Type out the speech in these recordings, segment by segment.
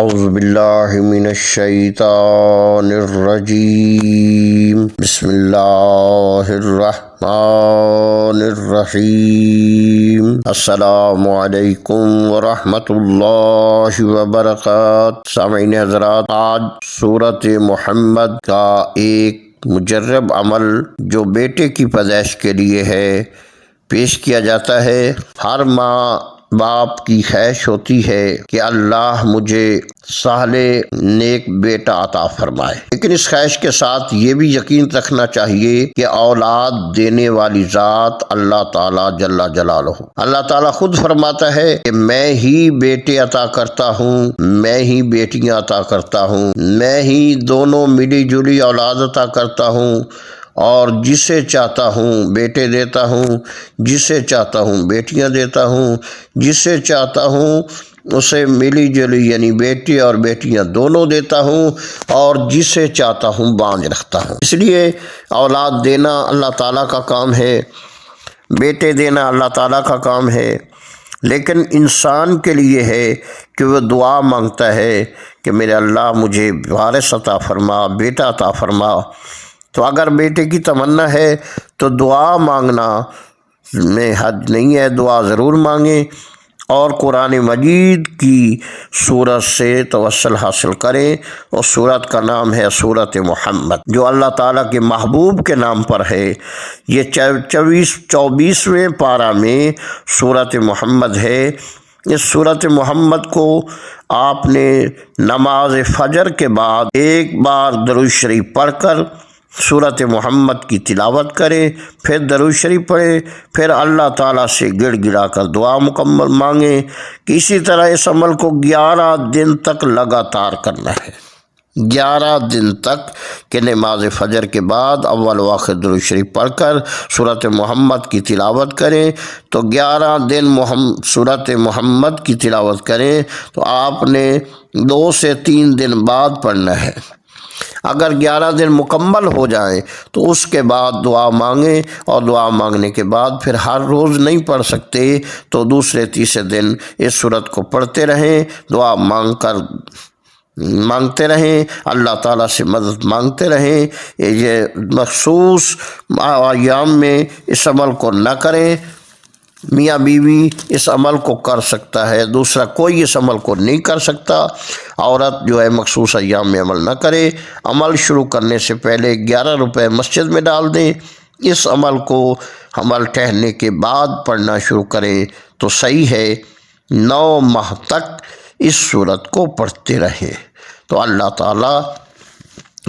اعوذ باللہ من الشیطان الرجیم بسم اللہ الرحمن الرحیم السلام علیکم ورحمۃ اللہ وبرکاتہ۔ سامعین حضرات، آج سورۃ محمد کا ایک مجرب عمل جو بیٹے کی پیدائش کے لیے ہے پیش کیا جاتا ہے۔ ہر ماں باپ کی خواہش ہوتی ہے کہ اللہ مجھے صالح نیک بیٹا عطا فرمائے، لیکن اس خواہش کے ساتھ یہ بھی یقین رکھنا چاہیے کہ اولاد دینے والی ذات اللہ تعالیٰ جل جلالہ، اللہ تعالیٰ خود فرماتا ہے کہ میں ہی بیٹے عطا کرتا ہوں، میں ہی بیٹیاں عطا کرتا ہوں، میں ہی دونوں ملی جلی اولاد عطا کرتا ہوں، اور جسے چاہتا ہوں بیٹے دیتا ہوں، جسے چاہتا ہوں بیٹیاں دیتا ہوں، جسے چاہتا ہوں اسے ملی جلی یعنی بیٹی اور بیٹیاں دونوں دیتا ہوں، اور جسے چاہتا ہوں باندھ رکھتا ہوں۔ اس لیے اولاد دینا اللہ تعالیٰ کا کام ہے، بیٹے دینا اللہ تعالیٰ کا کام ہے، لیکن انسان کے لیے ہے کہ وہ دعا مانگتا ہے کہ میرے اللہ مجھے وارث عطا فرما، بیٹا عطا فرما۔ تو اگر بیٹے کی تمنا ہے تو دعا مانگنا میں حد نہیں ہے، دعا ضرور مانگیں، اور قرآن مجید کی سورت سے توسل حاصل کریں۔ اور سورت کا نام ہے سورۃ محمد، جو اللہ تعالیٰ کے محبوب کے نام پر ہے۔ یہ 24ویں پارہ میں سورۃ محمد ہے۔ اس سورۃ محمد کو آپ نے نماز فجر کے بعد ایک بار درود شریف پڑھ کر سورۃ محمد کی تلاوت کریں، پھر درود شریف پڑھیں، پھر اللہ تعالیٰ سے گڑ گڑا کر دعا مکمل مانگیں کہ اسی طرح اس عمل کو 11 دن تک لگاتار کرنا ہے۔ 11 دن تک کہ نماز فجر کے بعد اول و آخر درود شریف پڑھ کر سورۃ محمد کی تلاوت کریں، تو 11 دن سورۃ محمد کی تلاوت کریں تو آپ نے 2 سے 3 دن بعد پڑھنا ہے۔ اگر 11 دن مکمل ہو جائیں تو اس کے بعد دعا مانگیں، اور دعا مانگنے کے بعد پھر ہر روز نہیں پڑھ سکتے تو دوسرے تیسرے دن اس سورت کو پڑھتے رہیں، دعا مانگتے رہیں، اللہ تعالیٰ سے مدد مانگتے رہیں۔ یہ مخصوص ایام میں اس عمل کو نہ کریں۔ میاں بیوی اس عمل کو کر سکتا ہے، دوسرا کوئی اس عمل کو نہیں کر سکتا۔ عورت جو ہے مخصوص ایام میں عمل نہ کرے۔ عمل شروع کرنے سے پہلے 11 روپے مسجد میں ڈال دیں۔ اس عمل کو عمل ٹھہرنے کے بعد پڑھنا شروع کریں تو صحیح ہے۔ 9 ماہ تک اس سورت کو پڑھتے رہیں تو اللہ تعالیٰ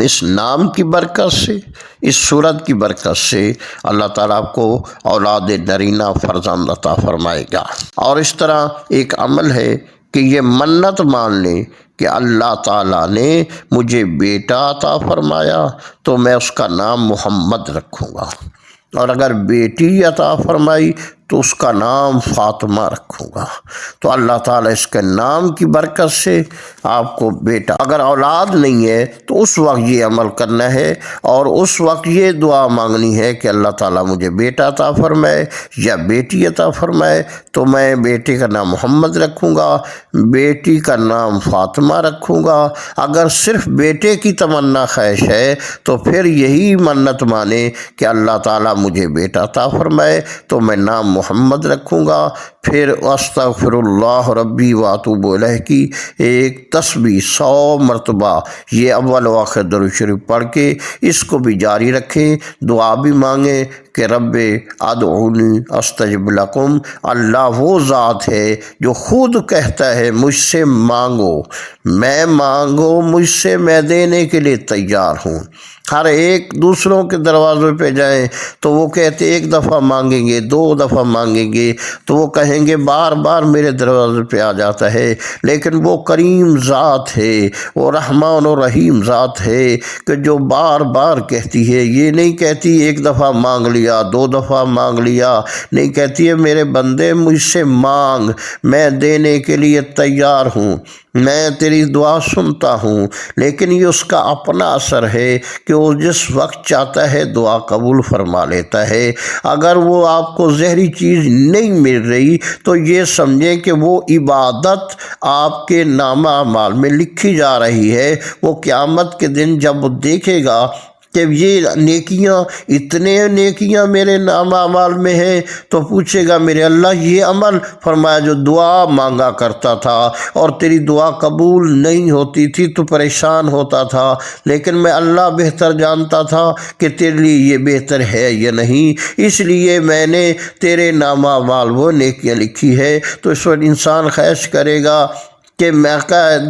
اس نام کی برکت سے، اس سورت کی برکت سے اللہ تعالیٰ آپ کو اولاد نرینہ فرزند عطا فرمائے گا۔ اور اس طرح ایک عمل ہے کہ یہ منت مان لیں کہ اللہ تعالیٰ نے مجھے بیٹا عطا فرمایا تو میں اس کا نام محمد رکھوں گا، اور اگر بیٹی عطا فرمائی تو اس کا نام فاطمہ رکھوں گا۔ تو اللہ تعالیٰ اس کے نام کی برکت سے آپ کو بیٹا، اگر اولاد نہیں ہے تو اس وقت یہ عمل کرنا ہے، اور اس وقت یہ دعا مانگنی ہے کہ اللہ تعالیٰ مجھے بیٹا عطا فرمائے یا بیٹی عطا فرمائے، تو میں بیٹے کا نام محمد رکھوں گا، بیٹی کا نام فاطمہ رکھوں گا۔ اگر صرف بیٹے کی تمنا خواہش ہے تو پھر یہی منت مانے کہ اللہ تعالیٰ مجھے بیٹا عطا فرمائے تو میں نام محمد رکھوں گا۔ پھر استغفر اللہ ربی واتوب الیہ کی ایک تسبیح 100 مرتبہ یہ اول و آخر درود شریف پڑھ کے اس کو بھی جاری رکھیں، دعا بھی مانگیں کہ رب ادعونی استجب لکم۔ اللہ وہ ذات ہے جو خود کہتا ہے مجھ سے مانگو، مجھ سے میں دینے کے لیے تیار ہوں۔ ہر ایک دوسروں کے دروازوں پہ جائیں تو وہ کہتے ایک دفعہ مانگیں گے، 2 دفعہ مانگیں گے تو وہ کہیں گے بار بار میرے دروازے پہ آ جاتا ہے، لیکن وہ کریم ذات ہے، وہ رحمان و رحیم ذات ہے کہ جو بار بار کہتی ہے۔ یہ نہیں کہتی ایک دفعہ مانگ لیا، 2 دفعہ مانگ لیا، نہیں کہتی ہے میرے بندے مجھ سے مانگ، میں دینے کے لیے تیار ہوں، میں تیری دعا سنتا ہوں۔ لیکن یہ اس کا اپنا اثر ہے کہ وہ جس وقت چاہتا ہے دعا قبول فرما لیتا ہے۔ اگر وہ آپ کو زہری چیز نہیں مل رہی تو یہ سمجھیں کہ وہ عبادت آپ کے نامہ اعمال میں لکھی جا رہی ہے۔ وہ قیامت کے دن جب وہ دیکھے گا کہ یہ اتنے نیکیاں میرے نامہ اعمال میں ہیں تو پوچھے گا میرے اللہ یہ عمل، فرمایا جو دعا مانگا کرتا تھا اور تیری دعا قبول نہیں ہوتی تھی تو پریشان ہوتا تھا، لیکن میں اللہ بہتر جانتا تھا کہ تیرے لیے یہ بہتر ہے یا نہیں، اس لیے میں نے تیرے نامہ اعمال وہ نیکیاں لکھی ہے۔ تو اس وقت انسان خواہش کرے گا کہ میں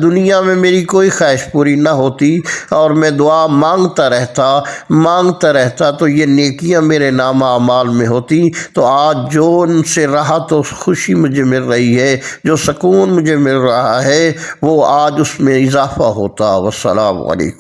دنیا میں میری کوئی خواہش پوری نہ ہوتی اور میں دعا مانگتا رہتا تو یہ نیکیاں میرے نامہ اعمال میں ہوتی۔ تو آج جو ان سے راحت و خوشی مجھے مل رہی ہے، جو سکون مجھے مل رہا ہے، وہ آج اس میں اضافہ ہوتا۔ والسلام علیکم۔